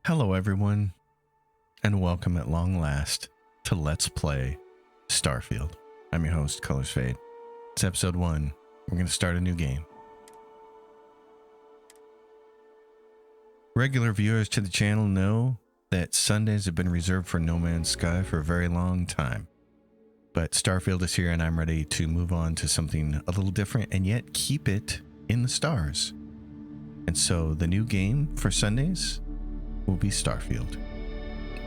Hello, everyone, and welcome at long last to Let's Play Starfield. I'm your host, Colors Fade. It's episode 1. We're going to start a new game. Regular viewers to the channel know that Sundays have been reserved for No Man's Sky for a very long time. But Starfield is here, and I'm ready to move on to something a little different and yet keep it in the stars. And so the new game for Sundays will be Starfield.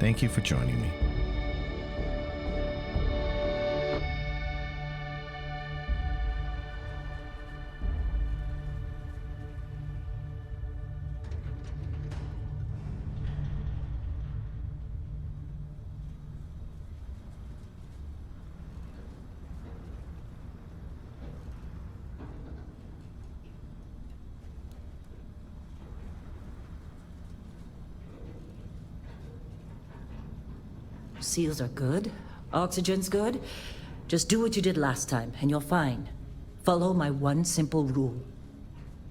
Thank you for joining me. Seals are good. Oxygen's good. Just do what you did last time, and you're fine. Follow my one simple rule.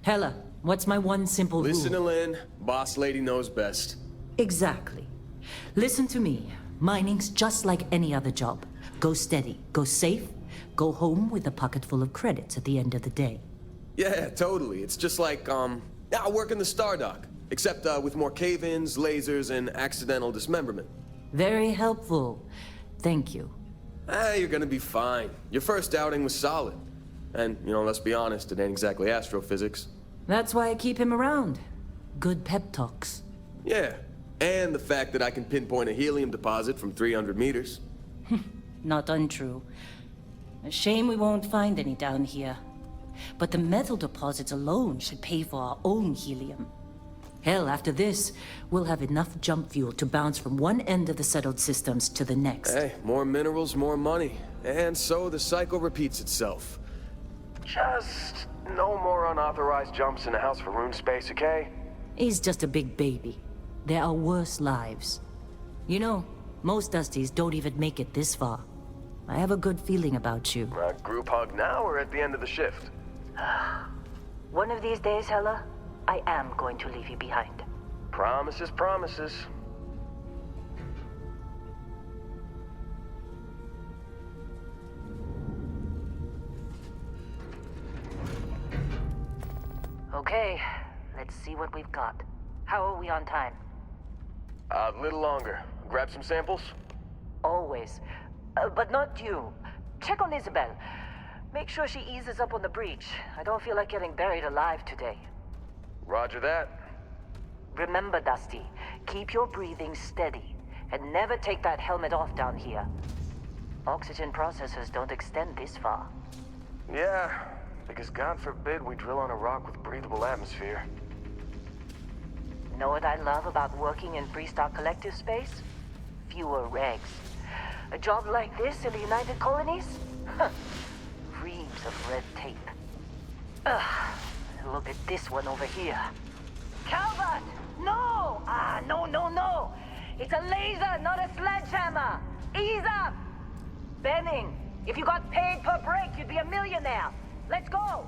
Hella, what's my one simple rule? Listen to Lynn. Boss lady knows best. Exactly. Listen to me. Mining's just like any other job. Go steady, go safe, go home with a pocket full of credits at the end of the day. Yeah, totally. It's just like, I work in the Star Dock. Except, with more cave-ins, lasers, and accidental dismemberment. Very helpful. Thank you. You're gonna be fine. Your first outing was solid. And, let's be honest, it ain't exactly astrophysics. That's why I keep him around. Good pep talks. Yeah, and the fact that I can pinpoint a helium deposit from 300 meters. Not untrue. A shame we won't find any down here. But the metal deposits alone should pay for our own helium. Hell, after this, we'll have enough jump fuel to bounce from one end of the settled systems to the next. Hey, more minerals, more money. And so the cycle repeats itself. Just no more unauthorized jumps in the house for rune space, okay? He's just a big baby. There are worse lives. You know, most Dusties don't even make it this far. I have a good feeling about you. Group hug now or at the end of the shift? One of these days, Hella, I am going to leave you behind. Promises, promises. Okay, let's see what we've got. How are we on time? A little longer. Grab some samples? Always. But not you. Check on Isabel. Make sure she eases up on the breach. I don't feel like getting buried alive today. Roger that. Remember, Dusty, keep your breathing steady, and never take that helmet off down here. Oxygen processors don't extend this far. Yeah, because God forbid we drill on a rock with breathable atmosphere. Know what I love about working in Freestar Collective space? Fewer regs. A job like this in the United Colonies? Huh. Reams of red tape. Ugh. Look at this one over here. Calvert! No! No. It's a laser, not a sledgehammer. Ease up! Benning, if you got paid per break, you'd be a millionaire. Let's go!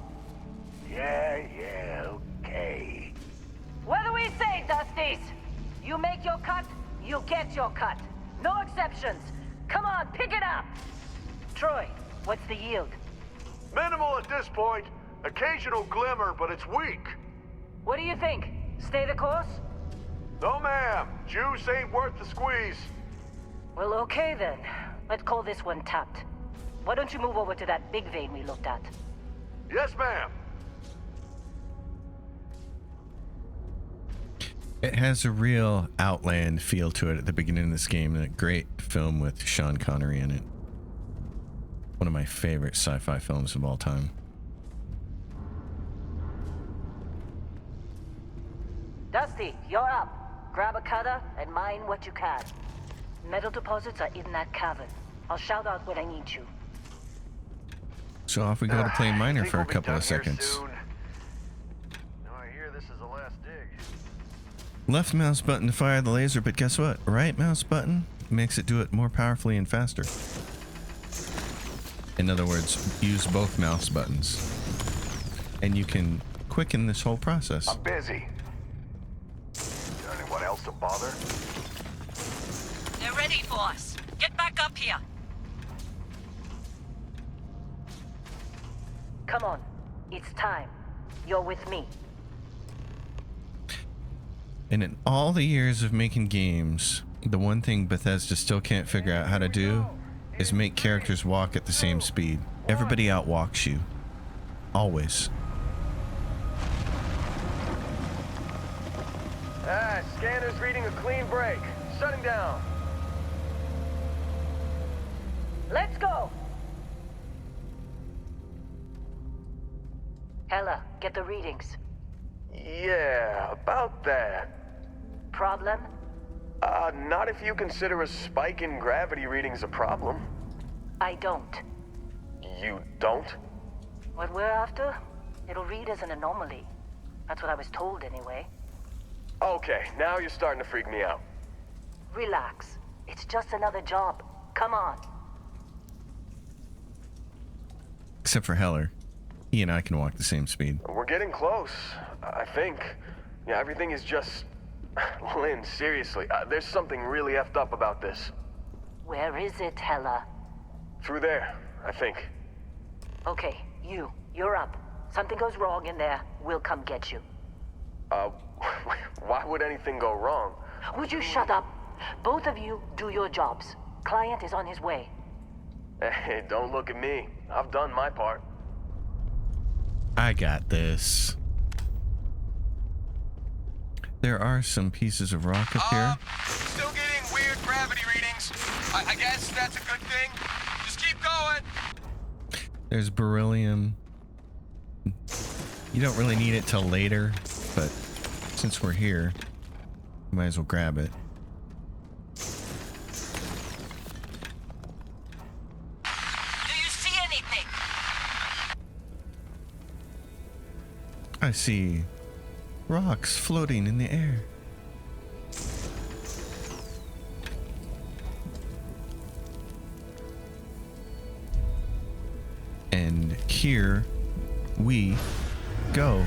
Yeah, okay. What do we say, Dusties? You make your cut, you get your cut. No exceptions. Come on, pick it up! Troy, what's the yield? Minimal at this point. Occasional glimmer, but it's weak. What do you think? Stay the course? No, ma'am. Juice ain't worth the squeeze. Well, okay then. Let's call this one tapped. Why don't you move over to that big vein we looked at? Yes, ma'am. It has a real Outland feel to it at the beginning of this game. A great film with Sean Connery in it. One of my favorite sci-fi films of all time. Dusty, you're up. Grab a cutter and mine what you can. Metal deposits are in that cavern. I'll shout out when I need you. So off we go to play miner Think for a we'll be couple done of here seconds. soon. Now I hear this is the last dig. Left mouse button to fire the laser, but guess what? Right mouse button makes it do it more powerfully and faster. In other words, use both mouse buttons. And you can quicken this whole process. I'm busy. Anyone else else to bother? They're ready for us. Get back up here. Come on. It's time. You're with me. And in all the years of making games, the one thing Bethesda still can't figure out how to do is make characters walk at the same speed. Everybody outwalks you. Always. Scanner's reading a clean break. Shutting down. Let's go! Hella, get the readings. Yeah, about that. Problem? Not if you consider a spike in gravity readings a problem. I don't. You don't? What we're after? It'll read as an anomaly. That's what I was told anyway. Okay, now you're starting to freak me out. Relax. It's just another job. Come on. Except for Heller. He and I can walk the same speed. We're getting close, I think. Yeah, everything is just... Lynn, seriously, there's something really effed up about this. Where is it, Hella? Through there, I think. Okay, you're up. Something goes wrong in there, we'll come get you. Why would anything go wrong? Would you shut up? Both of you do your jobs. Client is on his way. Hey, don't look at me. I've done my part. I got this. There are some pieces of rock up here. Still getting weird gravity readings. I guess that's a good thing. Just keep going. There's beryllium. You don't really need it till later, but since we're here, we might as well grab it. Do you see anything? I see rocks floating in the air. And here we go.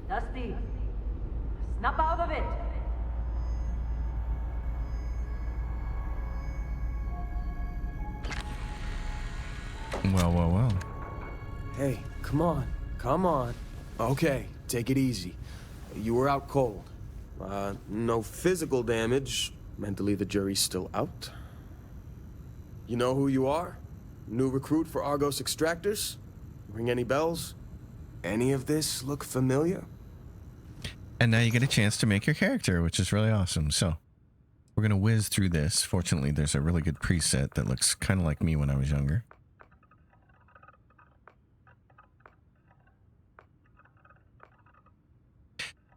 Dusty, snap out of it. Well. Hey, come on. Come on. Okay, take it easy. You were out cold. No physical damage. Mentally, the jury's still out. You know who you are? New recruit for Argos Extractors? Ring any bells? Any of this look familiar? And now you get a chance to make your character, which is really awesome. So we're going to whiz through this. Fortunately, there's a really good preset that looks kind of like me when I was younger.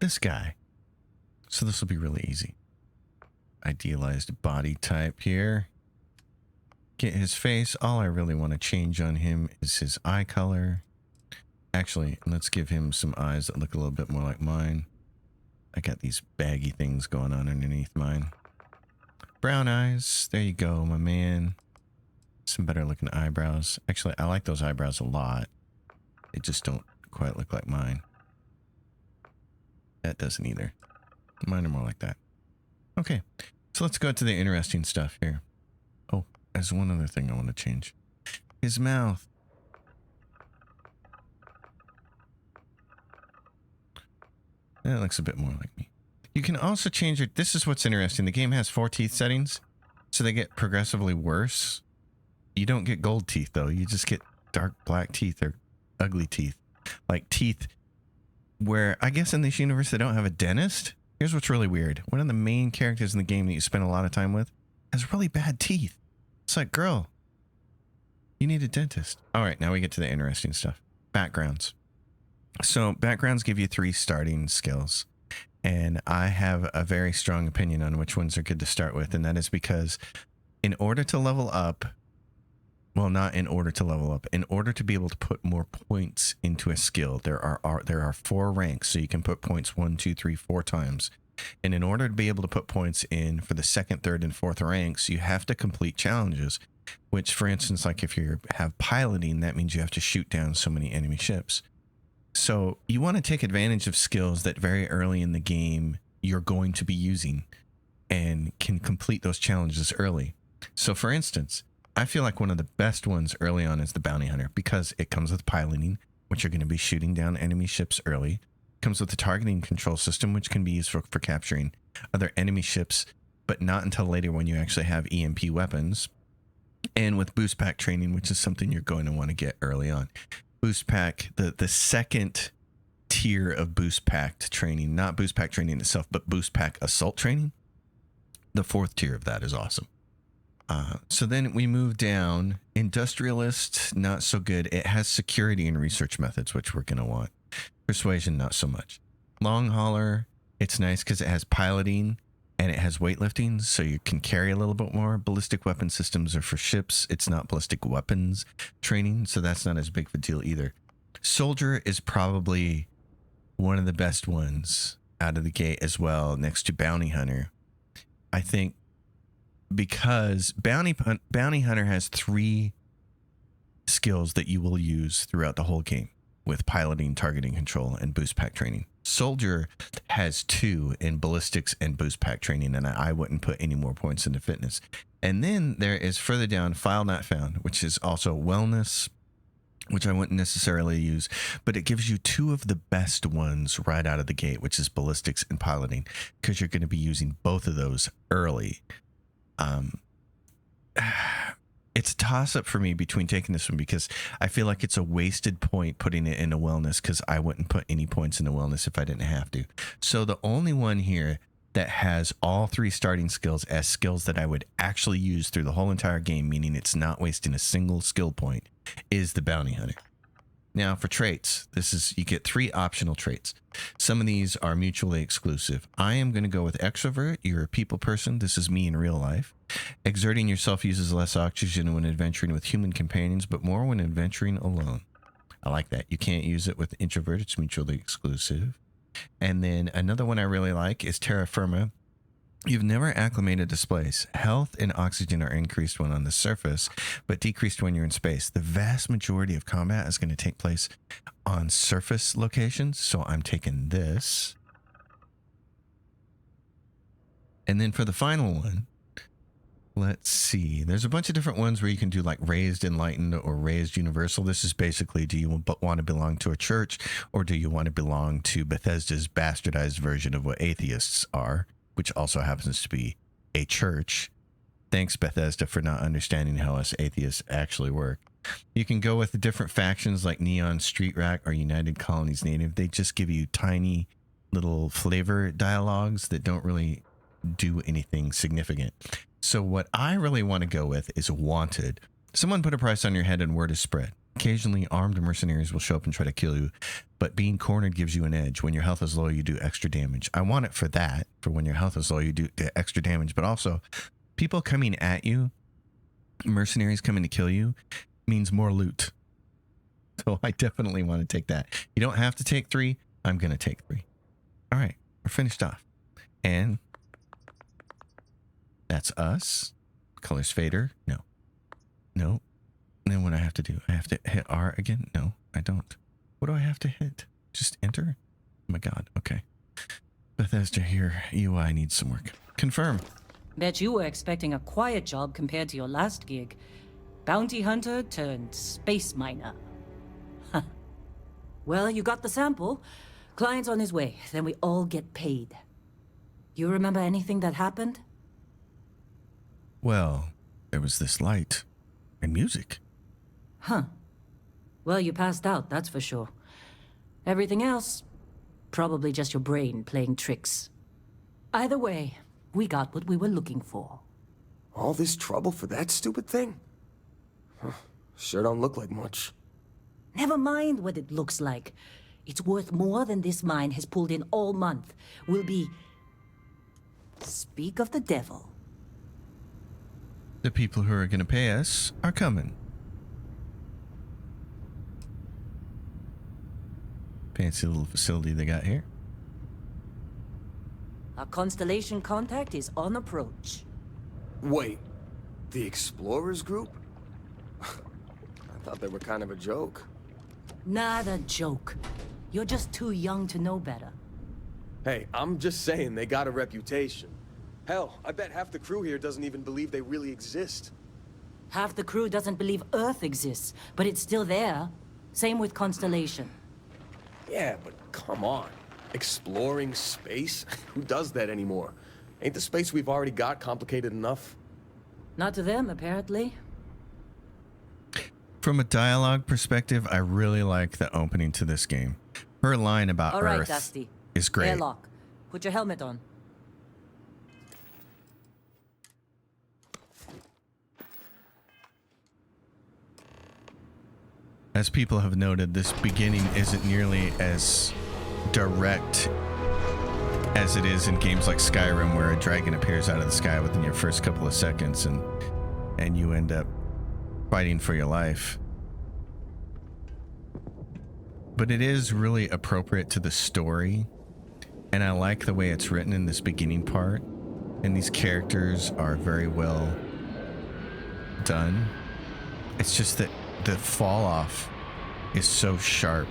This guy. So this will be really easy. Idealized body type here. Get his face. All I really want to change on him is his eye color. Actually, let's give him some eyes that look a little bit more like mine. I got these baggy things going on underneath mine. Brown eyes. There you go, my man. Some better looking eyebrows. Actually, I like those eyebrows a lot. They just don't quite look like mine. That doesn't either. Mine are more like that. Okay, so let's go to the interesting stuff here. Oh, there's one other thing I want to change. His mouth. That looks a bit more like me. You can also change it. This is what's interesting. The game has 4 teeth settings, so they get progressively worse. You don't get gold teeth, though. You just get dark black teeth or ugly teeth. Like teeth where, I guess in this universe, they don't have a dentist. Here's what's really weird. One of the main characters in the game that you spend a lot of time with has really bad teeth. It's like, girl, you need a dentist. All right, now we get to the interesting stuff. Backgrounds. So backgrounds give you 3 starting skills. And I have a very strong opinion on which ones are good to start with. And that is because in order to level up, well, not in order to level up, in order to be able to put more points into a skill, there are 4 ranks. So you can put points 1, 2, 3, 4 times And in order to be able to put points in for the second, third, and fourth ranks, you have to complete challenges, which, for instance, like if you have piloting, that means you have to shoot down so many enemy ships. So you want to take advantage of skills that very early in the game you're going to be using and can complete those challenges early. So for instance, I feel like one of the best ones early on is the Bounty Hunter because it comes with piloting, which you're going to be shooting down enemy ships early. It comes with the targeting control system, which can be used for capturing other enemy ships, but not until later when you actually have EMP weapons. And with boost pack training, which is something you're going to want to get early on. Boost pack, the second tier of boost pack training, not boost pack training itself, but boost pack assault training. The fourth tier of that is awesome. So then we move down. Industrialist, not so good. It has security and research methods, which we're going to want. Persuasion, not so much. Long hauler, it's nice because it has piloting and it has weightlifting, so you can carry a little bit more. Ballistic weapon systems are for ships. It's not ballistic weapons training, so that's not as big of a deal either. Soldier is probably one of the best ones out of the gate as well, next to Bounty Hunter. I think because Bounty Hunter has 3 skills that you will use throughout the whole game with piloting, targeting control, and boost pack training. Soldier has 2 in ballistics and boost pack training, and I wouldn't put any more points into fitness. And then there is further down, File Not Found, which is also wellness, which I wouldn't necessarily use, but it gives you 2 of the best ones right out of the gate, which is ballistics and piloting, because you're going to be using both of those early. It's a toss-up for me between taking this one because I feel like it's a wasted point putting it into wellness because I wouldn't put any points into wellness if I didn't have to. So the only one here that has all 3 starting skills as skills that I would actually use through the whole entire game, meaning it's not wasting a single skill point, is the Bounty Hunter. Now for traits, you get 3 optional traits. Some of these are mutually exclusive. I am going to go with extrovert. You're a people person. This is me in real life. Exerting yourself uses less oxygen when adventuring with human companions, but more when adventuring alone. I like that. You can't use it with introvert. It's mutually exclusive. And then another one I really like is terra firma. You've never acclimated to space. Health and oxygen are increased when on the surface, but decreased when you're in space. The vast majority of combat is going to take place on surface locations, so I'm taking this. And then for the final one, let's see. There's a bunch of different ones where you can do like raised enlightened or raised universal. This is basically, do you want to belong to a church or do you want to belong to Bethesda's bastardized version of what atheists are, which also happens to be a church. Thanks, Bethesda, for not understanding how us atheists actually work. You can go with the different factions like Neon Street Rat or United Colonies Native. They just give you tiny little flavor dialogues that don't really do anything significant. So what I really want to go with is Wanted. Someone put a price on your head and word is spread. Occasionally, armed mercenaries will show up and try to kill you, but being cornered gives you an edge. When your health is low, you do extra damage. I want it for that, for when your health is low, you do extra damage, but also people coming at you, mercenaries coming to kill you, means more loot. So I definitely want to take that. You don't have to take 3. I'm going to take 3. All right, we're finished off. And that's us. Colors fader. No. No. And then what I have to do? I have to hit R again? No, I don't. What do I have to hit? Just enter? Oh my God. Okay. Bethesda here. UI needs some work. Confirm. Bet you were expecting a quiet job compared to your last gig. Bounty hunter turned space miner. Huh. Well, you got the sample. Client's on his way. Then we all get paid. You remember anything that happened? Well, there was this light and music. Huh. Well, you passed out, that's for sure. Everything else, probably just your brain playing tricks. Either way, we got what we were looking for. All this trouble for that stupid thing? Huh. Sure don't look like much. Never mind what it looks like. It's worth more than this mine has pulled in all month. We'll be... Speak of the devil. The people who are going to pay us are coming. Fancy little facility they got here. Our Constellation contact is on approach. Wait, the Explorers group? I thought they were kind of a joke. Not a joke. You're just too young to know better. Hey, I'm just saying they got a reputation. Hell, I bet half the crew here doesn't even believe they really exist. Half the crew doesn't believe Earth exists, but it's still there. Same with Constellation. Yeah, but come on. Exploring space? Who does that anymore? Ain't the space we've already got complicated enough? Not to them, apparently. From a dialogue perspective, I really like the opening to this game. Her line about All right, Earth Dusty. is great. Airlock. Put your helmet on. As people have noted, this beginning isn't nearly as direct as it is in games like Skyrim, where a dragon appears out of the sky within your first couple of seconds and you end up fighting for your life. But it is really appropriate to the story, and I like the way it's written in this beginning part, and these characters are very well done. It's just that the fall off is so sharp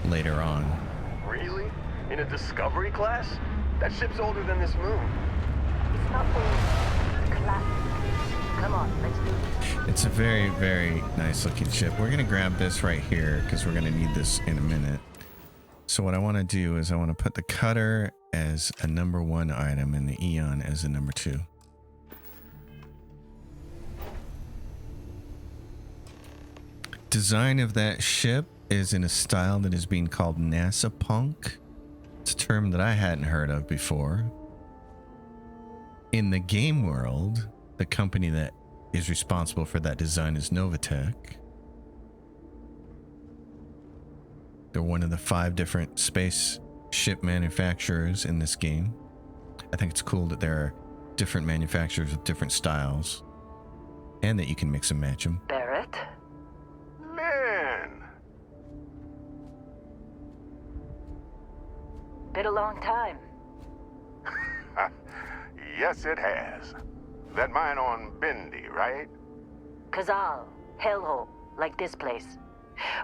later on. Really? In a Discovery class? That ship's older than this moon. It's not old. Classic. Come on, let's do this. It's a very, very nice looking ship. We're gonna grab this right here because we're gonna need this in a minute. So what I want to do is I want to put the cutter as a number 1 item and the Eon as a number 2. Design of that ship is in a style that is being called NASA punk. It's a term that I hadn't heard of before. In the game world, the company that is responsible for that design is Novatech. They're one of the 5 different space ship manufacturers in this game. I think it's cool that there are different manufacturers with different styles and that you can mix and match them. Barrett? Man! Been a long time. Yes, it has. That mine on Bendy, right? Kazal, hellhole, like this place.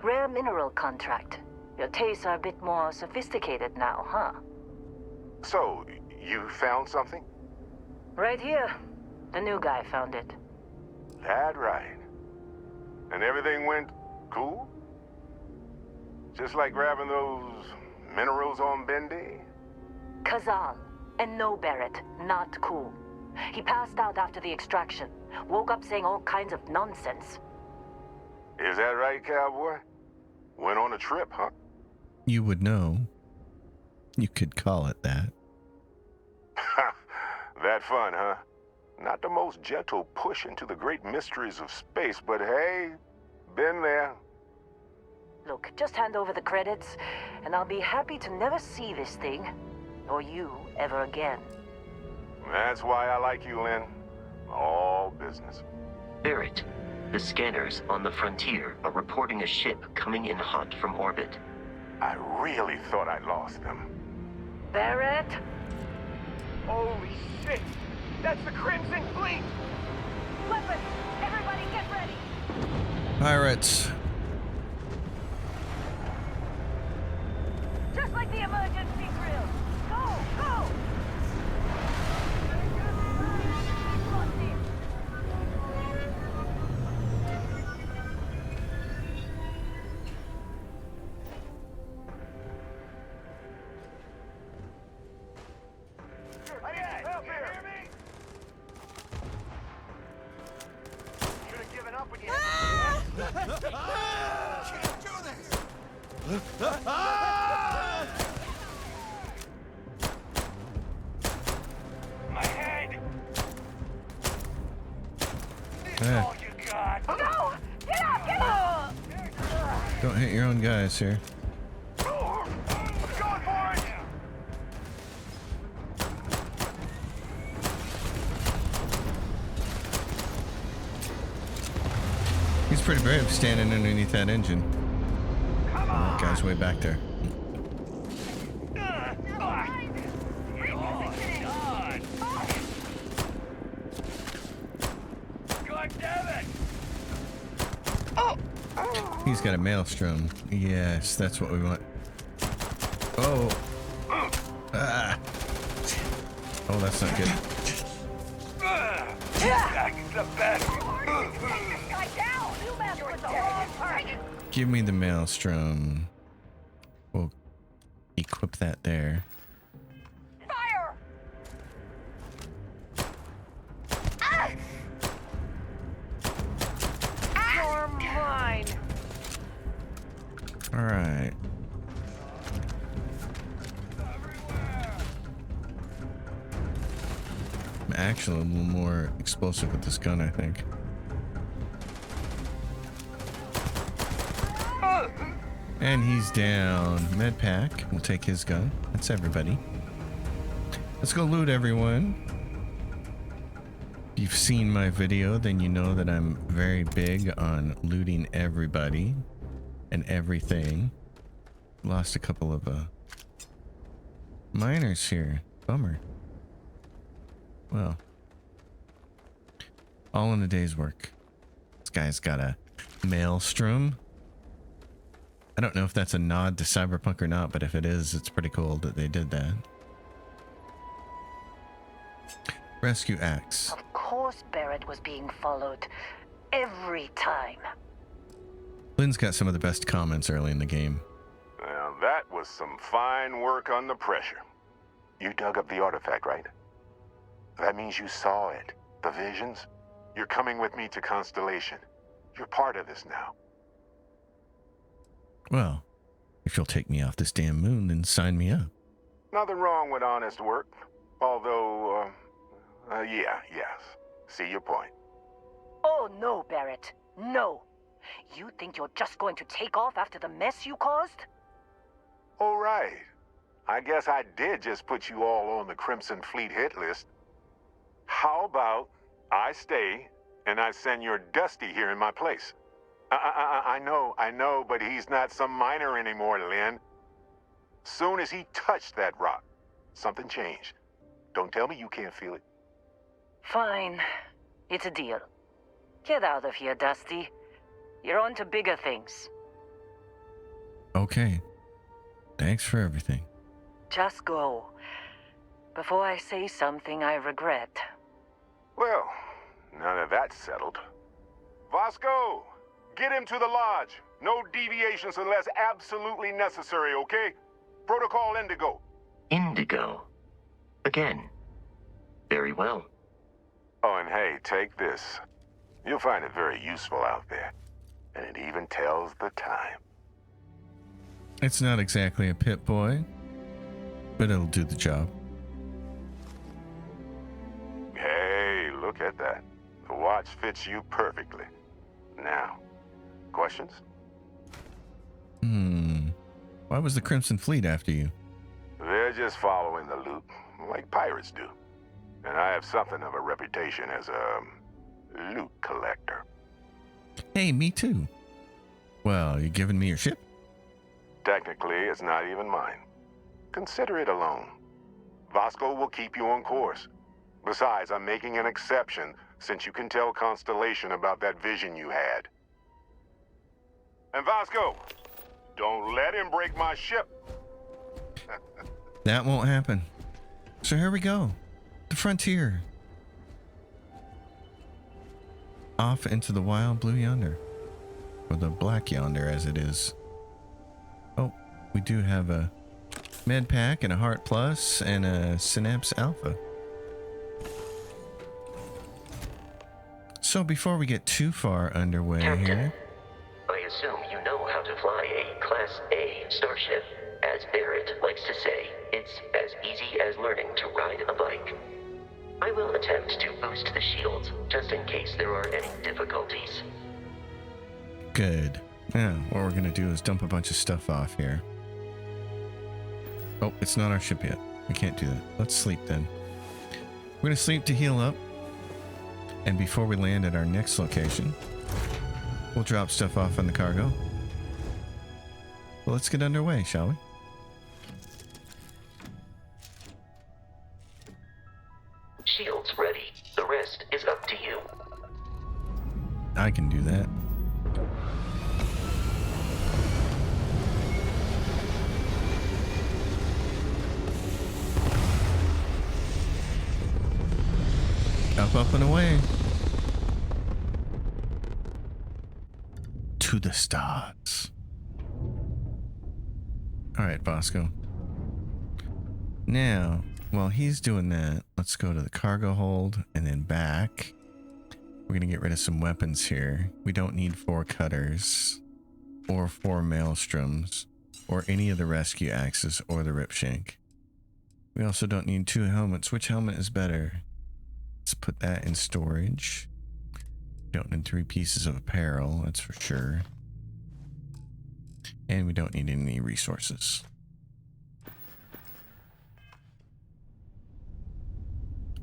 Rare mineral contract. Your tastes are a bit more sophisticated now, huh? So, you found something? Right here. The new guy found it. That right. And everything went cool? Just like grabbing those minerals on Bendy? Kazal, and no Barrett, not cool. He passed out after the extraction. Woke up saying all kinds of nonsense. Is that right, cowboy? Went on a trip, huh? You would know. You could call it that. That fun, huh? Not the most gentle push into the great mysteries of space, but hey, been there. Look, just hand over the credits, and I'll be happy to never see this thing, or you, ever again. That's why I like you, Lynn. All business. Barrett, the scanners on the frontier are reporting a ship coming in hot from orbit. I really thought I lost them. Barrett? Holy shit! That's the Crimson Fleet! Weapons! Everybody get ready! Pirates. Just like the emergency drill! Go! Go! Help here! Hear me? Should have given up when you can't do this! My head! This is all you got! No! Get up! Get up! Don't hit your own guys here. I'm going for it! He's pretty brave standing underneath that engine. Come That on! guy's way back there. He's got a maelstrom. Yes, that's what we want. Oh. Ah. Oh, that's not good. Give me the maelstrom. We'll equip that there. Fire! You're mine. All right. I'm actually a little more explosive with this gun, I think. And he's down. Med pack. We'll take his gun. That's everybody. Let's go loot, everyone. If you've seen my video, then you know that I'm very big on looting everybody and everything. Lost a couple of miners here. Bummer. Well, all in a day's work. This guy's got a maelstrom. I don't know if that's a nod to Cyberpunk or not, but if it is, it's pretty cool that they did that. Rescue axe. Of course Barrett was being followed. Every time. Lynn's got some of the best comments early in the game. Now, that was some fine work under pressure. You dug up the artifact, right? That means you saw it. The visions? You're coming with me to Constellation. You're part of this now. Well, if you'll take me off this damn moon, then sign me up. Nothing wrong with honest work. Although, yes. See your point. Oh, no, Barrett. No. You think you're just going to take off after the mess you caused? All right. I guess I did just put you all on the Crimson Fleet hit list. How about I stay and I send your Dusty here in my place? I know, but he's not some miner anymore, Lynn. Soon as he touched that rock, something changed. Don't tell me you can't feel it. Fine. It's a deal. Get out of here, Dusty. You're on to bigger things. Okay. Thanks for everything. Just go. Before I say something I regret. Well, now that that's settled. Vasco! Get him to the lodge. No deviations unless absolutely necessary, okay? Protocol Indigo. Indigo. Again. Very well. Oh, and hey, take this. You'll find it very useful out there. And it even tells the time. It's not exactly a Pit Boy, but it'll do the job. Hey, look at that. The watch fits you perfectly. Now, questions? Why was the Crimson Fleet after you? They're just following the loot, like pirates do. And I have something of a reputation as a loot collector. Hey, me too. Well, you giving me your ship? Technically, it's not even mine. Consider it a loan. Vasco will keep you on course. Besides, I'm making an exception since you can tell Constellation about that vision you had. And Vasco, don't let him break my ship. That won't happen. So here we go. The frontier. Off into the wild blue yonder. Or the black yonder as it is. Oh, we do have a med pack and a heart plus and a synapse alpha. So before we get too far underway Captain, here. I assume you know how to fly a Class A starship. As Barrett likes to say, it's as easy as learning to ride a bike. I will attempt to boost the shields, just in case there are any difficulties. Good. Now, what we're gonna do is dump a bunch of stuff off here. Oh, it's not our ship yet. We can't do that. Let's sleep then. We're gonna sleep to heal up. And before we land at our next location, we'll drop stuff off on the cargo. Well, let's get underway, shall we? Shields ready. The rest is up to you. I can do that. Up, up, and away. To the stars. Alright, Bosco. Now, while he's doing that, let's go to the cargo hold and then back. We're going to get rid of some weapons here. We don't need 4 cutters or 4 maelstroms or any of the rescue axes or the ripshank. We also don't need 2 helmets. Which helmet is better? Let's put that in storage. Don't need 3 pieces of apparel, that's for sure. And we don't need any resources.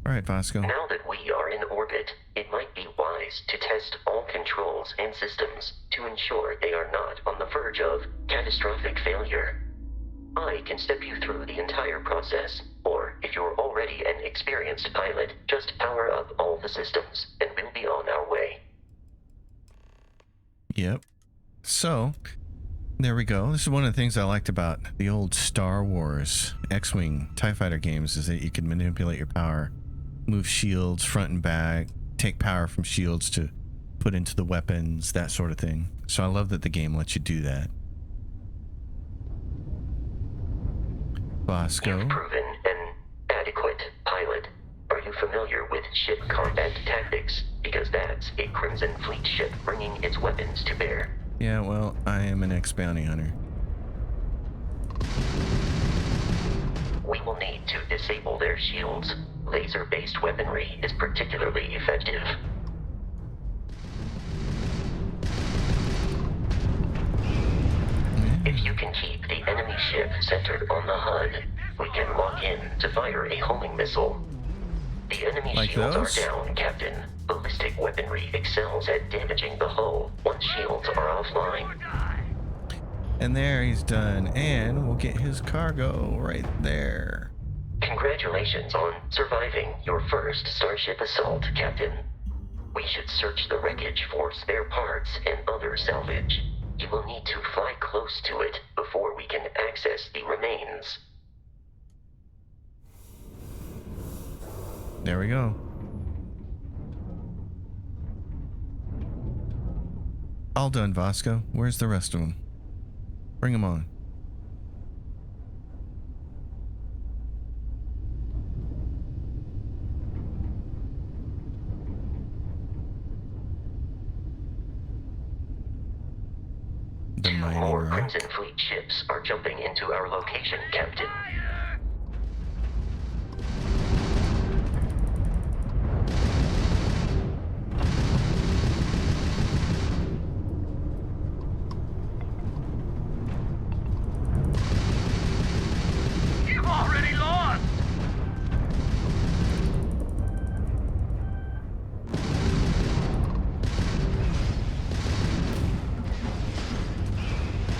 Alright, Vasco. Now that we are in orbit, it might be wise to test all controls and systems to ensure they are not on the verge of catastrophic failure. I can step you through the entire process, or if you're already an experienced pilot, just power up all the systems and we'll be on our way. Yep. So, there we go. This is one of the things I liked about the old Star Wars X-Wing TIE Fighter games, is that you could manipulate your power, move shields front and back, take power from shields to put into the weapons, that sort of thing. So I love that the game lets you do that. Bosco. You've proven an adequate pilot. Are you familiar with ship combat tactics? Because that's a Crimson Fleet ship bringing its weapons to bear. Yeah, well, I am an ex-bounty hunter. We will need to disable their shields. Laser-based weaponry is particularly effective. If you can keep the enemy ship centered on the HUD, we can lock in to fire a homing missile. The enemy Like shields those? are down, Captain. Ballistic weaponry excels at damaging the hull once shields are offline. And there he's done. And we'll get his cargo right there. Congratulations on surviving your first Starship assault, Captain. We should search the wreckage for spare parts and other salvage. You will need to fly close to it before we can access the remains. There we go. All done, Vasco. Where's the rest of them? Bring them on. The 2 mining more rock. Crimson Fleet ships are jumping into our location, Captain. You've already lost!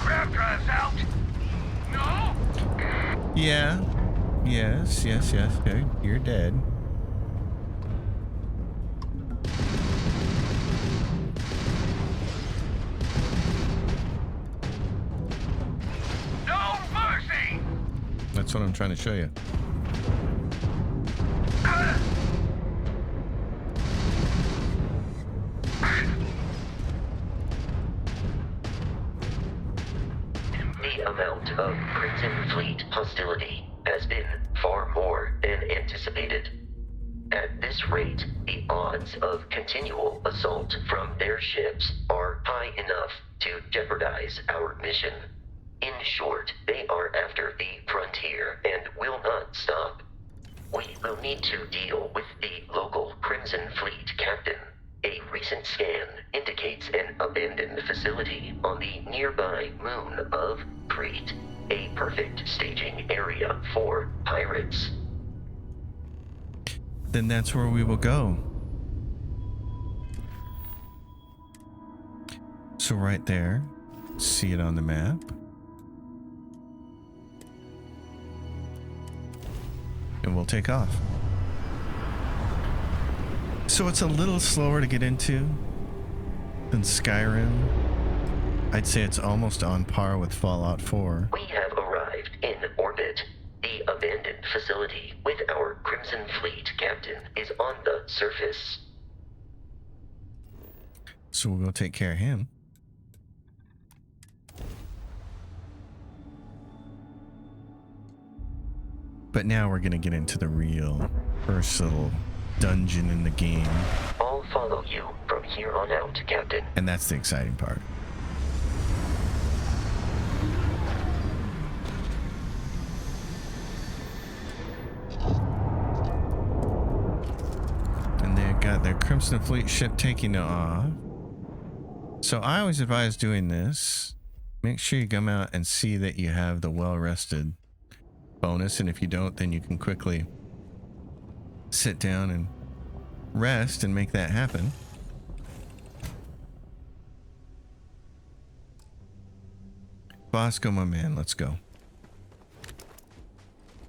Grab drives out! No! Yeah. Yes. Okay, you're dead. No mercy! That's what I'm trying to show you. The amount of Crimson Fleet hostility has been far more than anticipated. At this rate, the odds of continual assault from their ships are high enough to jeopardize our mission. In short, they are after the frontier and will not stop. We will need to deal with the local Crimson Fleet captain. A recent scan indicates an abandoned facility on the nearby moon of Kreet, a perfect staging area for pirates. Then that's where we will go. So right there, see it on the map. And we'll take off. So it's a little slower to get into than Skyrim. I'd say it's almost on par with Fallout 4. We have arrived in orbit. The abandoned facility with our Crimson Fleet captain is on the surface. So we'll go take care of him. But now we're gonna get into the real first little dungeon in the game. I'll follow you from here on out, Captain. And that's the exciting part. And they've got their Crimson Fleet ship taking off. So I always advise doing this. Make sure you come out and see that you have the well-rested bonus, and if you don't, then you can quickly sit down and rest and make that happen. Bosco, my man, let's go.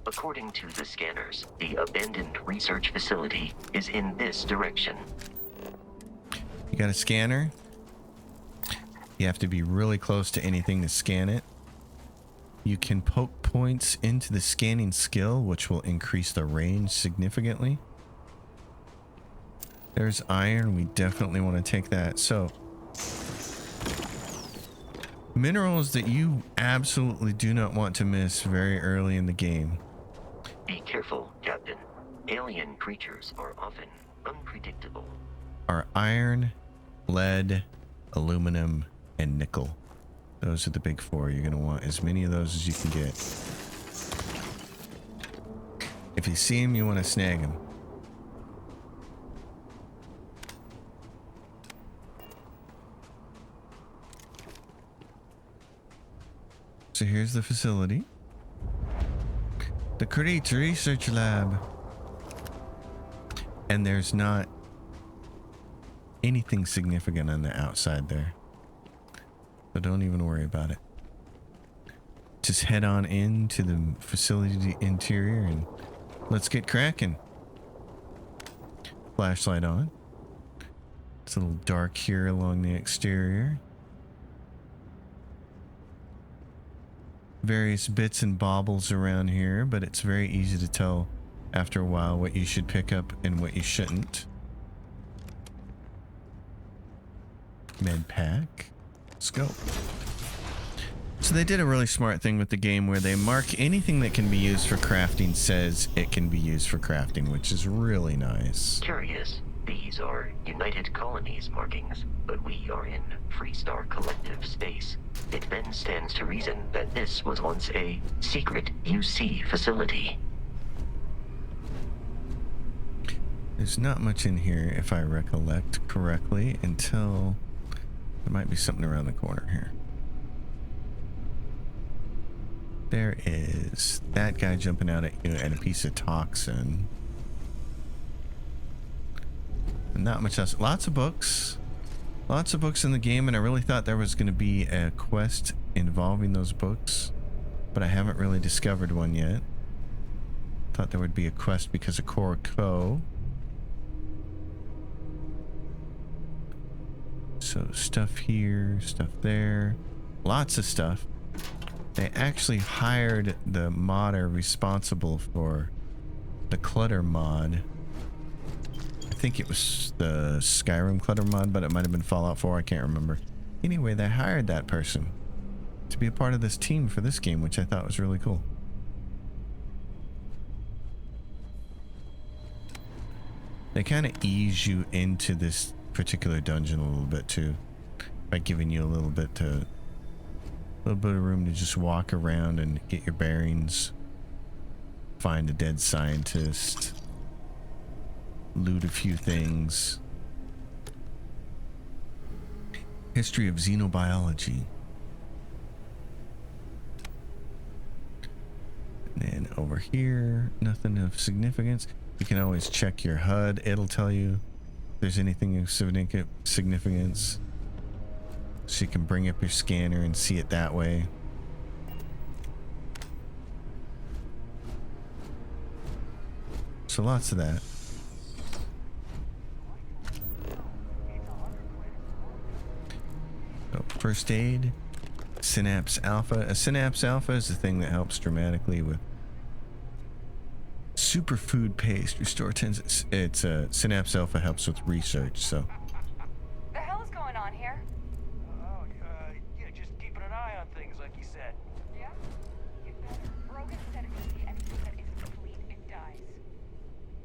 According to the scanners, the abandoned research facility is in this direction. You got a scanner? You have to be really close to anything to scan it. You can poke points into the scanning skill, which will increase the range significantly. There's iron. We definitely want to take that. So, minerals that you absolutely do not want to miss very early in the game. Be careful, Captain. Alien creatures are often unpredictable. Are iron, lead, aluminum, and nickel. Those are the big four. You're going to want as many of those as you can get. If you see them, you want to snag them. So here's the facility. The Kreet Research Lab. And there's not anything significant on the outside there. So don't even worry about it. Just head on into the facility interior and let's get cracking. Flashlight on. It's a little dark here along the exterior. Various bits and baubles around here, but it's very easy to tell after a while what you should pick up and what you shouldn't. Med pack. Let's go. So they did a really smart thing with the game where they mark anything that can be used for crafting says it can be used for crafting, which is really nice. Curious. These are United Colonies markings, but we are in Freestar Collective space. It then stands to reason that this was once a secret UC facility. There's not much in here, if I recollect correctly, until there might be something around the corner here. There is that guy jumping out at you and a piece of toxin. Not much else. Lots of books. Lots of books in the game, and I really thought there was going to be a quest involving those books, but I haven't really discovered one yet. Thought there would be a quest because of Corco. So stuff here, stuff there. Lots of stuff. They actually hired the modder responsible for the clutter mod. I think it was the Skyrim clutter mod, but it might have been Fallout 4. I can't remember. Anyway, they hired that person to be a part of this team for this game, which I thought was really cool. They kind of ease you into this particular dungeon a little bit too, by giving you a little bit of room to just walk around and get your bearings, find a dead scientist, loot a few things. History of xenobiology. And then over here, nothing of significance. You can always check your HUD. It'll tell you if there's anything of significance. So you can bring up your scanner and see it that way. So lots of that. So first aid, Synapse Alpha. A Synapse Alpha is the thing that helps dramatically with superfood paste. Restore 10. It's Synapse Alpha helps with research, so. The hell is going on here? Oh, yeah, just keeping an eye on things, like you said. Yeah? You better. Brogan said if you see anything that isn't complete, it dies.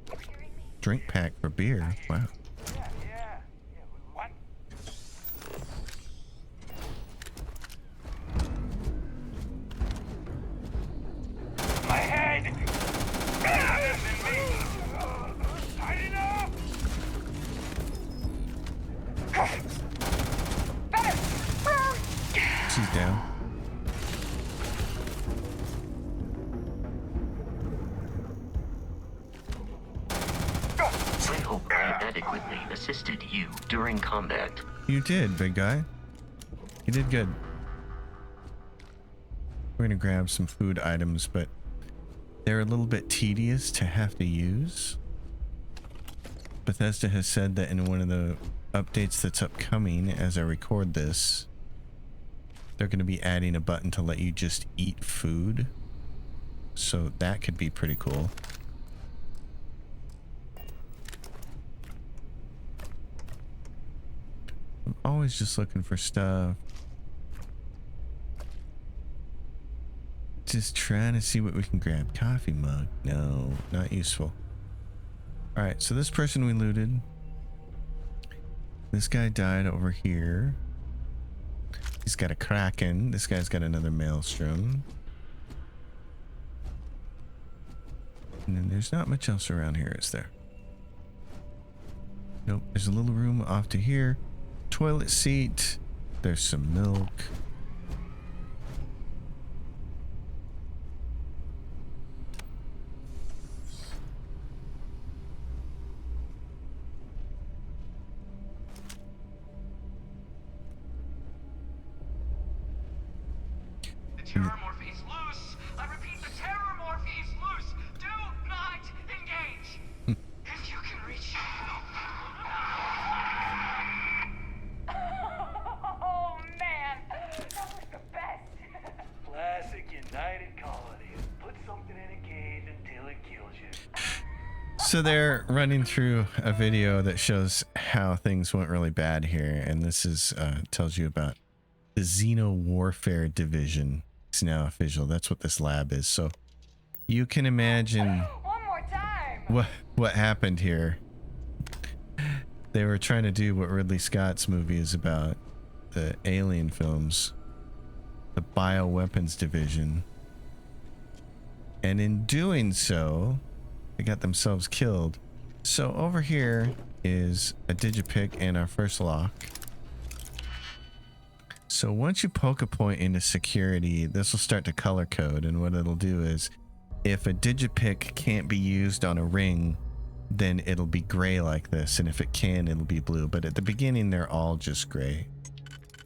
You hearing me? Drink pack for beer. Wow. Yeah, what? My head! Tighten up! She's down. I hope I adequately assisted you during combat. You did, big guy. You did good. We're gonna grab some food items, but they're a little bit tedious to have to use. Bethesda has said that in one of the updates that's upcoming as I record this, they're going to be adding a button to let you just eat food. So that could be pretty cool. I'm always just looking for stuff. Just trying to see what we can grab. Coffee mug. No, not useful. Alright, so this person we looted. This guy died over here. He's got a Kraken. This guy's got another Maelstrom. And then there's not much else around here, is there? Nope, there's a little room off to here. Toilet seat. There's some milk. The Terrormorph is loose! I repeat, the Terrormorph is loose! Do not engage! If you can reach Oh man, that was the best. Classic United Colonies. Put something in a cage until it kills you. So they're running through a video that shows how things went really bad here, and this is tells you about the Xeno Warfare Division. It's now official. That's what this lab is. So you can imagine One more time. what happened here. They were trying to do what Ridley Scott's movie is about, the Alien films, the Bioweapons Division, and in doing so, they got themselves killed. So over here is a digipick and our first lock. So once you poke a point into security, this will start to color code, and what it'll do is if a digipick can't be used on a ring, then it'll be gray like this, and if it can, it'll be blue. But at the beginning, they're all just gray.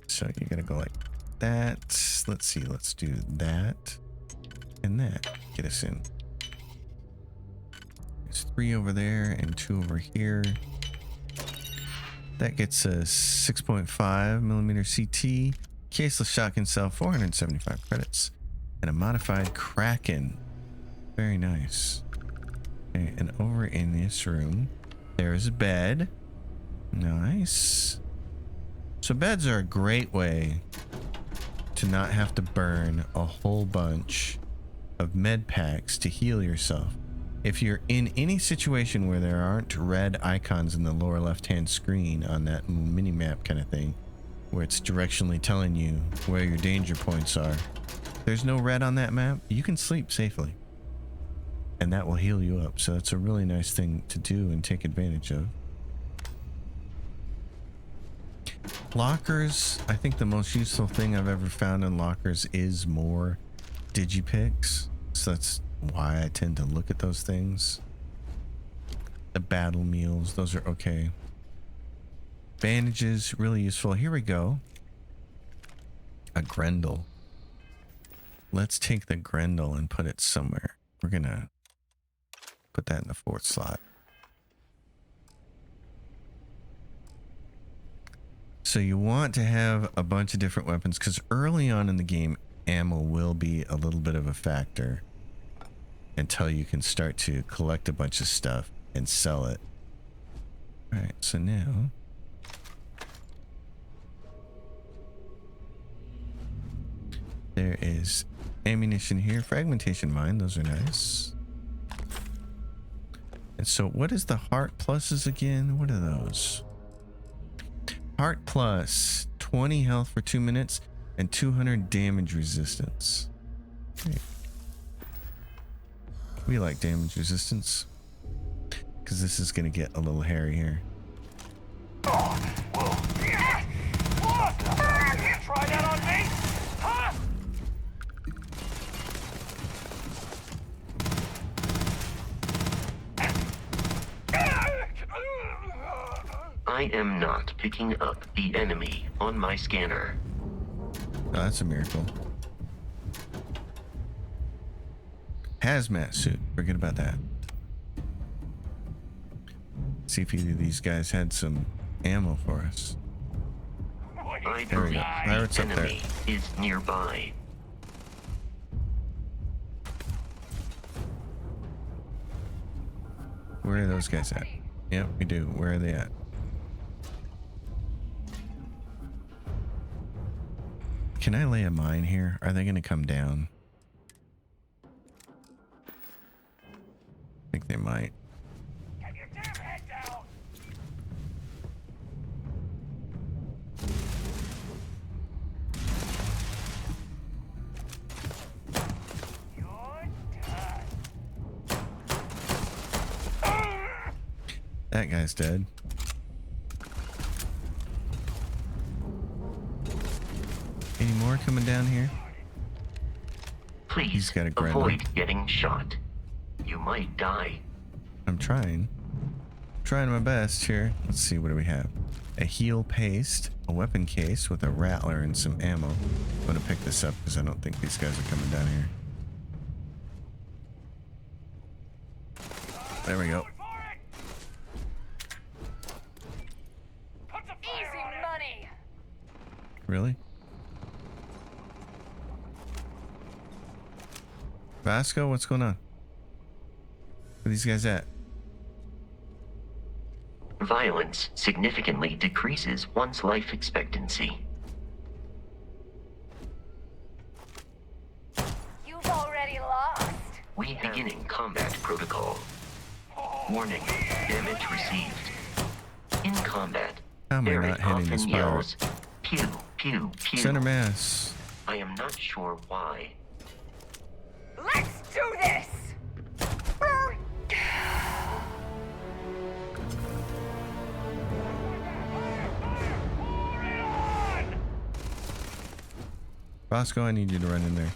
So you're gonna go like that. Let's see, let's do that and that. Get us in. There's 3 over there and 2 over here. That gets a 6.5mm CT, caseless shotgun cell, 475 credits, and a modified Kraken. Very nice. Okay, and over in this room, there's a bed. Nice. So beds are a great way to not have to burn a whole bunch of med packs to heal yourself. If you're in any situation where there aren't red icons in the lower left-hand screen on that mini-map kind of thing, where it's directionally telling you where your danger points are, there's no red on that map, you can sleep safely. And that will heal you up. So that's a really nice thing to do and take advantage of. Lockers, I think the most useful thing I've ever found in lockers is more digipicks. So that's why I tend to look at those things. The battle meals, those are okay. Bandages, really useful. Here we go. A Grendel. Let's take the Grendel and put it somewhere. We're gonna put that in the 4th slot. So you want to have a bunch of different weapons because early on in the game, ammo will be a little bit of a factor. until you can start to collect a bunch of stuff and sell it. All right, so now there is ammunition here, fragmentation mine, those are nice. And so what is the heart pluses again? What are those? Heart plus 20 health for 2 minutes and 200 damage resistance. Great. We like damage resistance because this is going to get a little hairy here. Try that on me? Huh? I am not picking up the enemy on my scanner. Oh, that's a miracle. Hazmat suit. Forget about that. See if either of these guys had some ammo for us. I There we believe go. Pirates the up there. enemy is nearby. Where are those guys at? Yep, we do. Where are they at? Can I lay a mine here? Are they going to come down? I think they might. Get your damn head down! You're done. That guy's dead. Any more coming down here? Please He's got a grenade. avoid getting shot. You might die. I'm trying. Trying my best here. Let's see, what do we have? A heal paste, a weapon case with a rattler and some ammo. I'm gonna pick this up because I don't think these guys are coming down here. There we go. Easy money. Really? Vasco, what's going on? Where are these guys at? Violence significantly decreases one's life expectancy. You've already lost. We beginning combat protocol. Warning, damage received. In combat, How am I Barrett not hitting this often pirate? yells, pew, pew, pew. Center mass. I am not sure why. Let's do this. Vasco, I need you to run in there.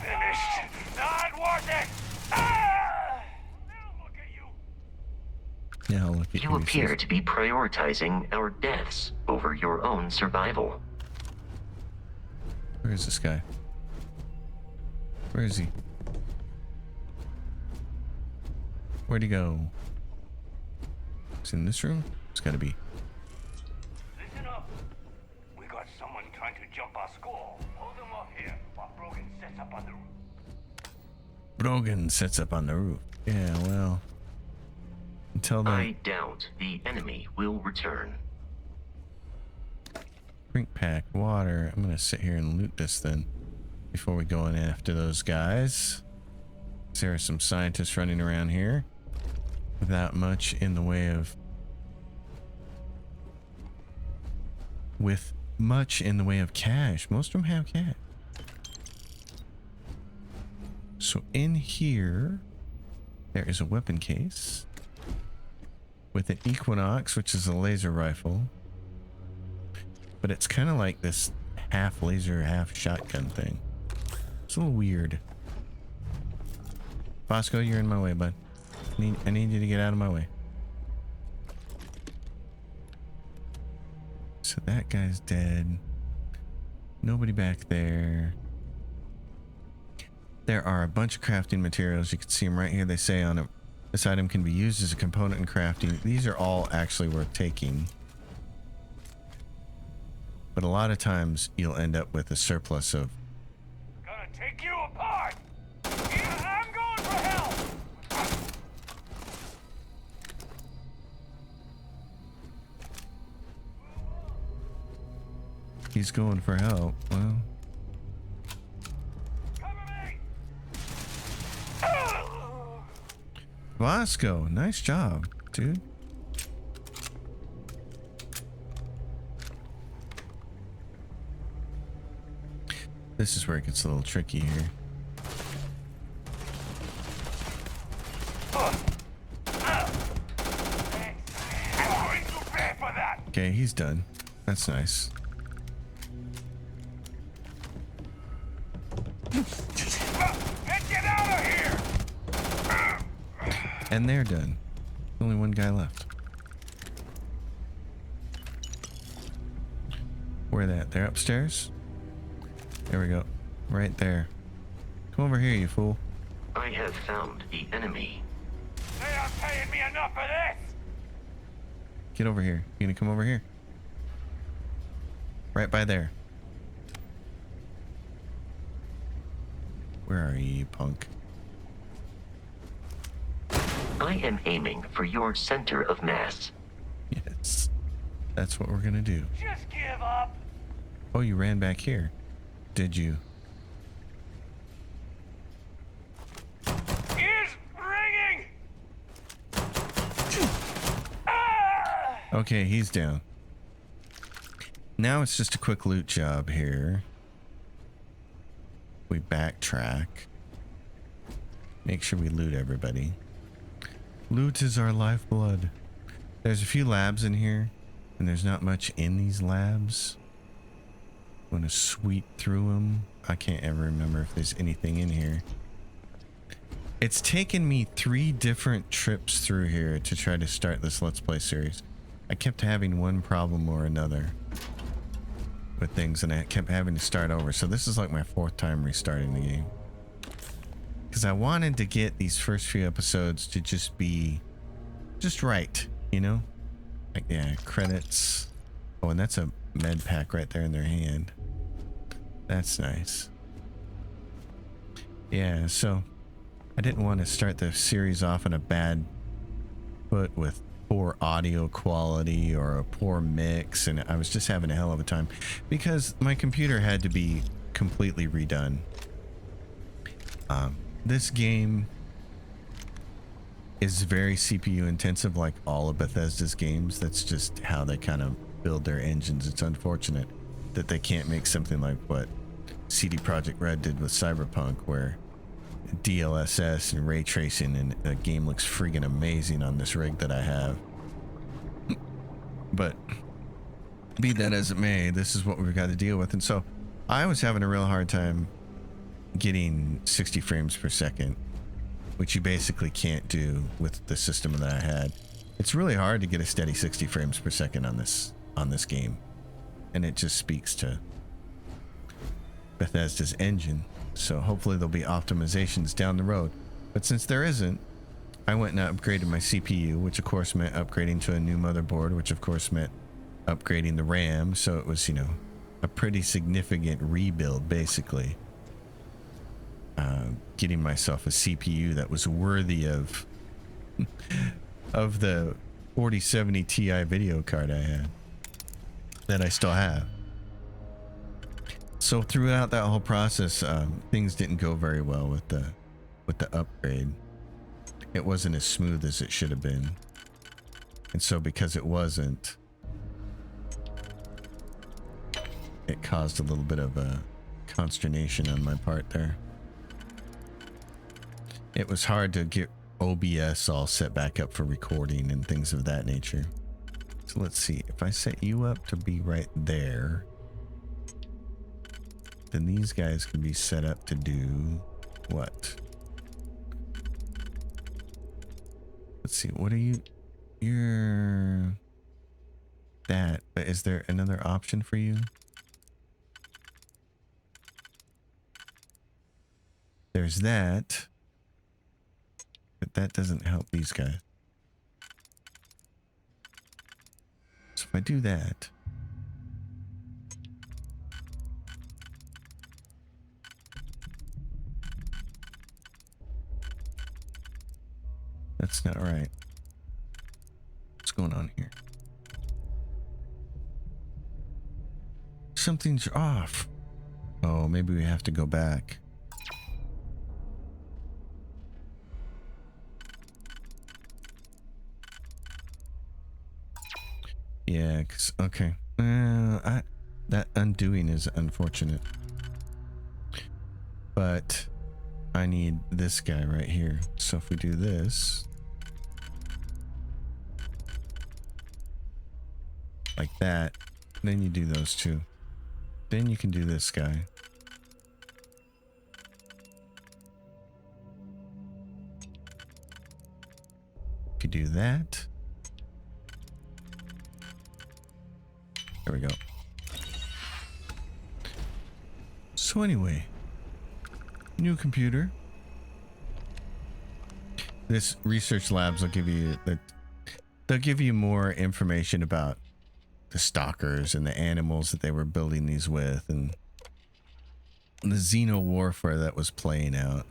Finished. Not worth it. Ah! Now look at you. Yeah, I'll look at You you. appear to be prioritizing our deaths over your own survival. Where is this guy? Where is he? Where'd he go? He's in this room? It's gotta be. Listen up. We got someone trying to jump our skull. Hold them up here while Brogan sets up on the roof. Brogan sets up on the roof. Yeah, well. Until then, I doubt the enemy will return. drink pack, water. I'm gonna sit here and loot this then before we go in after those guys. There are some scientists running around here without much in the way of cash. Most of them have cash. So in here there is a weapon case with an Equinox, which is a laser rifle, but it's kind of like this half laser half shotgun thing. It's a little weird. Bosco, you're in my way, bud. I need you to get out of my way. So that guy's dead. Nobody back there. There are a bunch of crafting materials. You can see them right here. They say on it This item can be used as a component in crafting. These are all actually worth taking. But a lot of times you'll end up with a surplus of... Gonna take you apart! Yeah, I'm going for help! He's going for help. Well, Cover me! Vasco, nice job, dude. This is where it gets a little tricky here. Okay, he's done. That's nice. Get out of here! And they're done. Only one guy left. Where that? They're upstairs? There we go. Right there. Come over here, you fool. I have found the enemy. They aren't paying me enough for this! Get over here. You gonna come over here? Right by there. Where are you, punk? I am aiming for your center of mass. Yes. That's what we're gonna do. Just give up! Oh, you ran back here. Did you? Ears ringing! Ah! Okay, he's down. Now it's just a quick loot job here. We backtrack. Make sure we loot everybody. Loot is our lifeblood. There's a few labs in here, and there's not much in these labs. I'm gonna sweep through them. I can't ever remember if there's anything in here. It's taken me 3 different trips through here to try to start this Let's Play series. I kept having one problem or another with things, and I kept having to start over. So this is like my 4th time restarting the game. Because I wanted to get these first few episodes to just be just right, you know? Like, yeah, credits. Oh, and that's a med pack right there in their hand. That's nice. Yeah, so I didn't want to start the series off in a bad foot with poor audio quality or a poor mix, and I was just having a hell of a time because my computer had to be completely redone. This game is very CPU intensive, like all of Bethesda's games. That's just how they kind of build their engines. It's unfortunate that they can't make something like what CD Projekt Red did with Cyberpunk, where DLSS and ray tracing, and the game looks friggin' amazing on this rig that I have. But be that as it may, this is what we've got to deal with. And so I was having a real hard time getting 60 frames per second, which you basically can't do with the system that I had. It's really hard to get a steady 60 frames per second on this game, and it just speaks to Bethesda's engine. So hopefully there'll be optimizations down the road, but since there isn't, I went and upgraded my CPU, which of course meant upgrading to a new motherboard, which of course meant upgrading the RAM. So it was, you know, a pretty significant rebuild, basically. Getting myself a CPU that was worthy of the 4070 Ti video card I had, that I still have. So throughout that whole process, things didn't go very well with the upgrade. It wasn't as smooth as it should have been, and so because it wasn't, it caused a little bit of a consternation on my part there. It was hard to get OBS all set back up for recording and things of that nature. So let's see, if I set you up to be right there, then these guys can be set up to do what? Let's see, what are you? You're that, but is there another option for you? There's that. But but that doesn't help these guys. So if I do that, that's not right. What's going on here? Something's off. Oh, maybe we have to go back. Yeah, okay. That undoing is unfortunate. But I need this guy right here. So if we do this, like that, then you do those two. Then you can do this guy. If you do that, there we go. So anyway, new computer. This research labs will give you they'll give you more information about the stalkers and the animals that they were building these with, and the xeno warfare that was playing out.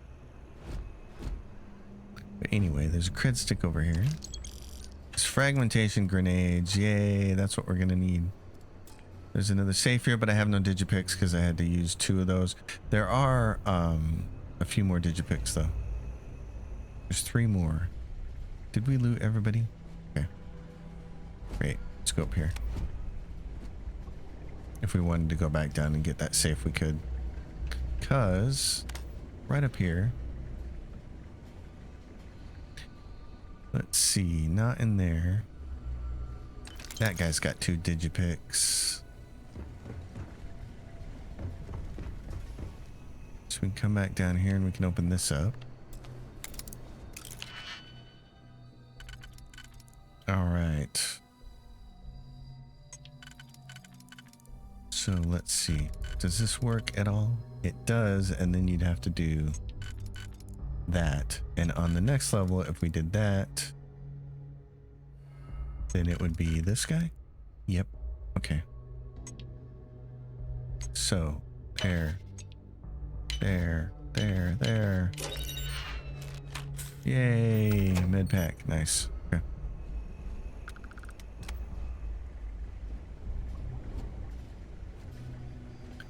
But anyway, there's a cred stick over here. There's fragmentation grenades. Yay, that's what we're gonna need. There's another safe here, but I have no digipicks because I had to use 2 of those. There are a few more digipicks though. There's 3 more. Did we loot everybody? Okay. Great. Let's go up here. If we wanted to go back down and get that safe, we could. Because right up here. Let's see. Not in there. That guy's got 2 digipicks. So we can come back down here and we can open this up. All right. So let's see. Does this work at all? It does, and then you'd have to do that. And on the next level, if we did that, then it would be this guy? Yep. Okay. So, there. Yay, med pack. Nice. Okay.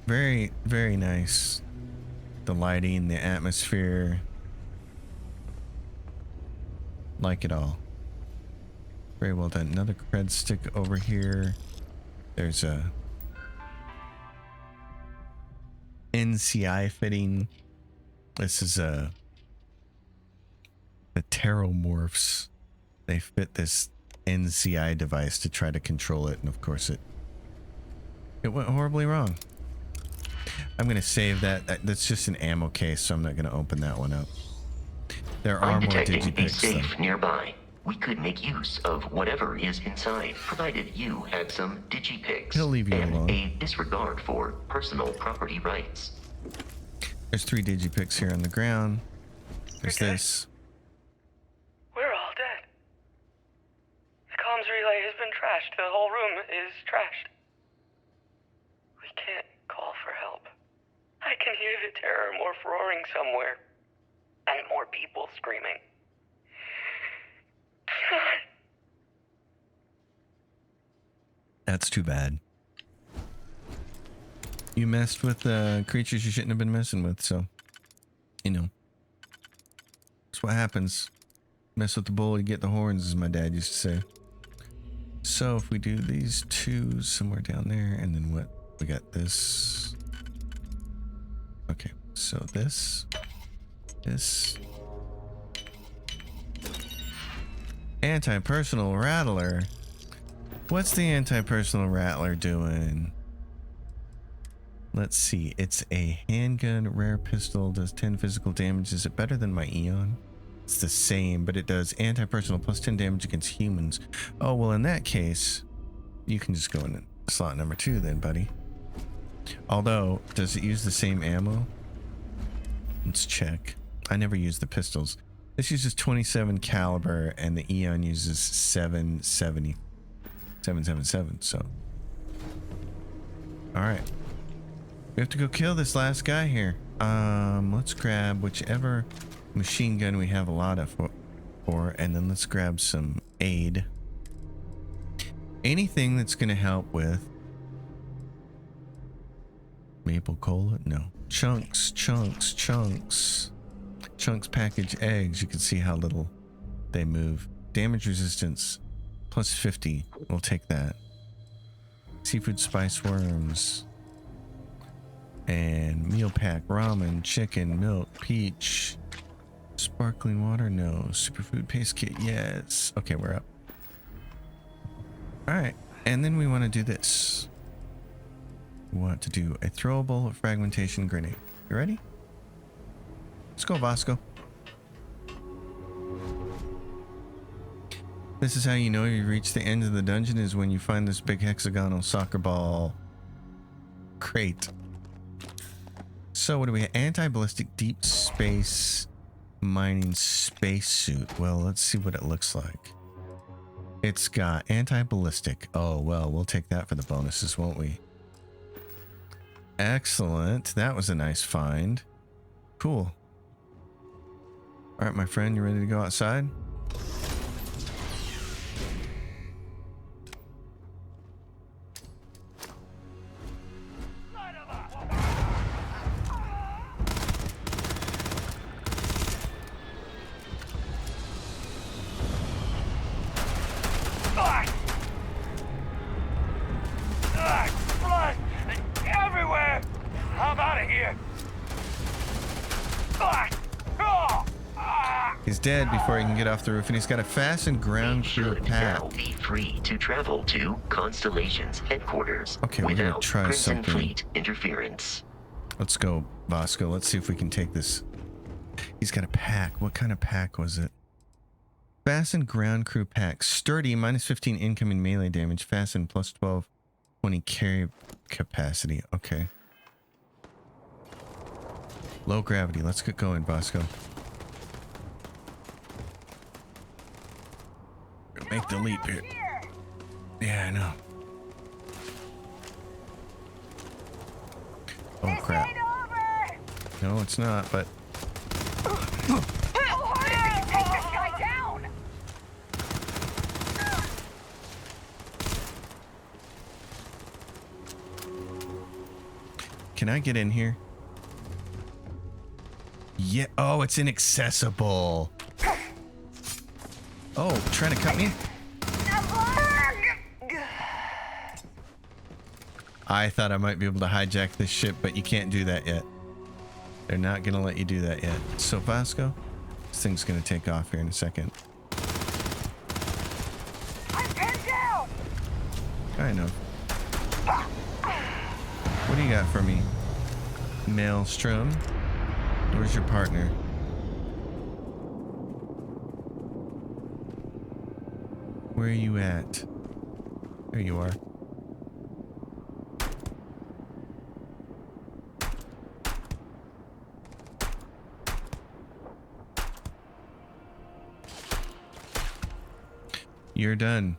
Very, very nice. The lighting, the atmosphere. Like it all. Very well done. Another cred stick over here. There's a NCI fitting. This is the Terramorphs. They fit this NCI device to try to control it, and of course it went horribly wrong. I'm gonna save that. That's just an ammo case, so I'm not gonna open that one up. There are I'm more detecting a digipicks safe though. nearby. We could make use of whatever is inside, provided you had some digipicks He'll leave you and alone. a disregard for personal property rights. There's 3 digipicks here on the ground. There's Okay. this. We're all dead. The comms relay has been trashed. The whole room is trashed. We can't call for help. I can hear the Terramorph roaring somewhere. And more people screaming. That's too bad. You messed with creatures you shouldn't have been messing with, so you know. That's what happens. Mess with the bull, you get the horns, as my dad used to say. So if we do these 2 somewhere down there, and then what? We got this. Okay, so this. Anti-personal rattler. What's the anti-personal rattler doing? Let's see. It's a handgun, rare pistol, does 10 physical damage. Is it better than my Eon? It's the same, but it does anti-personal plus 10 damage against humans. Oh, well, in that case, you can just go in slot number 2 then, buddy. Although, does it use the same ammo? Let's check. I never use the pistols. This uses 27 caliber and the Eon uses 777. So, all right, we have to go kill this last guy here. Let's grab whichever machine gun we have a lot of for, and then let's grab some aid. Anything that's going to help with maple cola? No. Chunks package eggs. You can see how little they move. Damage resistance plus 50. We'll take that. Seafood spice worms. And meal pack, ramen, chicken, milk, peach. Sparkling water, no. Superfood paste kit, yes. Okay, we're up. Alright, and then we want to do this. We want to do a throwable fragmentation grenade. You ready? Let's go, Vasco. This is how you know you've reached the end of the dungeon, is when you find this big hexagonal soccer ball crate. So what do we have? Anti-ballistic deep space mining spacesuit. Well, let's see what it looks like. It's got anti-ballistic. Oh, well, we'll take that for the bonuses, won't we? Excellent. That was a nice find. Cool. All right, my friend, you ready to go outside? Blood everywhere! I'm out of here! He's dead before he can get off the roof, and he's got a fastened ground crew Should pack. now be free to travel to Constellation's headquarters Okay, we're gonna without try Crimson something. Fleet interference. Let's go, Vasco. Let's see if we can take this. He's got a pack. What kind of pack was it? Fastened ground crew pack. Sturdy, minus 15 incoming melee damage. Fastened, plus 12, 20 carry capacity. Okay. Low gravity. Let's get going, Vasco. Make the leap here. Yeah, I know. Oh, crap. No, it's not, but... Can I get in here? Yeah. Oh, it's inaccessible. Oh, trying to cut me? I thought I might be able to hijack this ship, but you can't do that yet. They're not going to let you do that yet. So, Vasco, this thing's going to take off here in a second. I'm pinned down! Kind of. What do you got for me? Maelstrom? Where's your partner? Where are you at? There you are. You're done.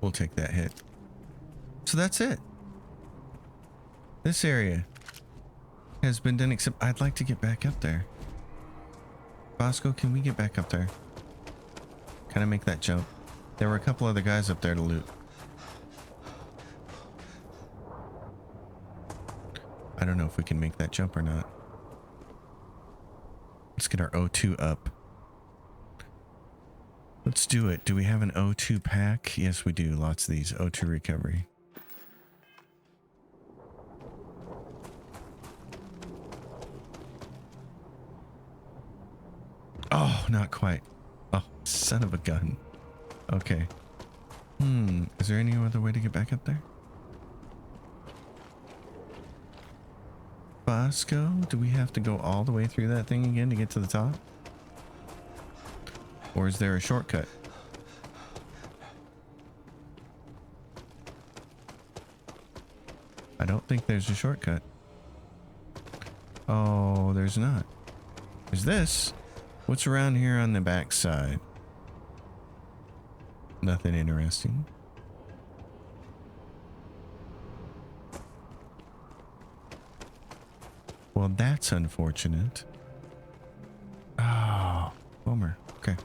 We'll take that hit. So that's it. This area has been done, except I'd like to get back up there. Bosco, can we get back up there? Can I make that jump? There were a couple other guys up there to loot. I don't know if we can make that jump or not. Let's get our O2 up. Let's do it. Do we have an O2 pack? Yes, we do. Lots of these. O2 recovery. Oh, not quite. Oh, son of a gun. Okay. Is there any other way to get back up there? Bosco, do we have to go all the way through that thing again to get to the top? Or is there a shortcut? I don't think there's a shortcut. Oh, there's not. is this. What's around here on the back side? Nothing interesting. Well, that's unfortunate. Oh, bummer. Okay.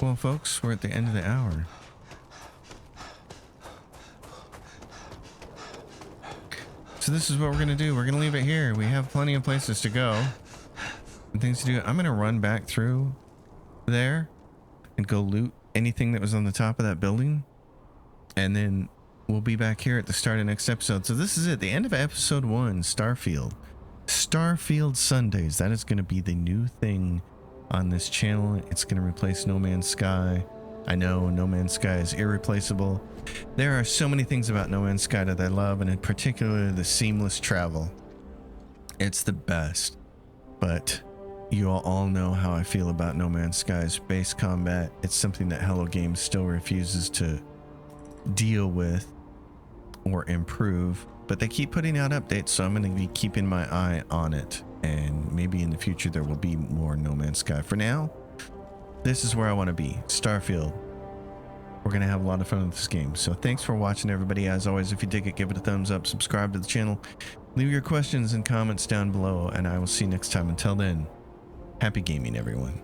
Well, folks, we're at the end of the hour. So this is what we're going to do. We're going to leave it here. We have plenty of places to go and things to do. I'm going to run back through there and go loot anything that was on the top of that building. And then we'll be back here at the start of next episode. So this is it. The end of episode 1, Starfield. Starfield Sundays. That is going to be the new thing on this channel. It's going to replace No Man's Sky. I know No Man's Sky is irreplaceable. There are so many things about No Man's Sky that I love, and in particular the seamless travel. It's the best. But you all know how I feel about No Man's Sky's base combat. It's something that Hello Games still refuses to deal with or improve, but they keep putting out updates, so I'm going to be keeping my eye on it, and maybe in the future there will be more No Man's Sky. For now, this is where I want to be, Starfield. We're going to have a lot of fun with this game. So thanks for watching, everybody. As always, if you dig it, give it a thumbs up, subscribe to the channel, leave your questions and comments down below, and I will see you next time. Until then, happy gaming, everyone.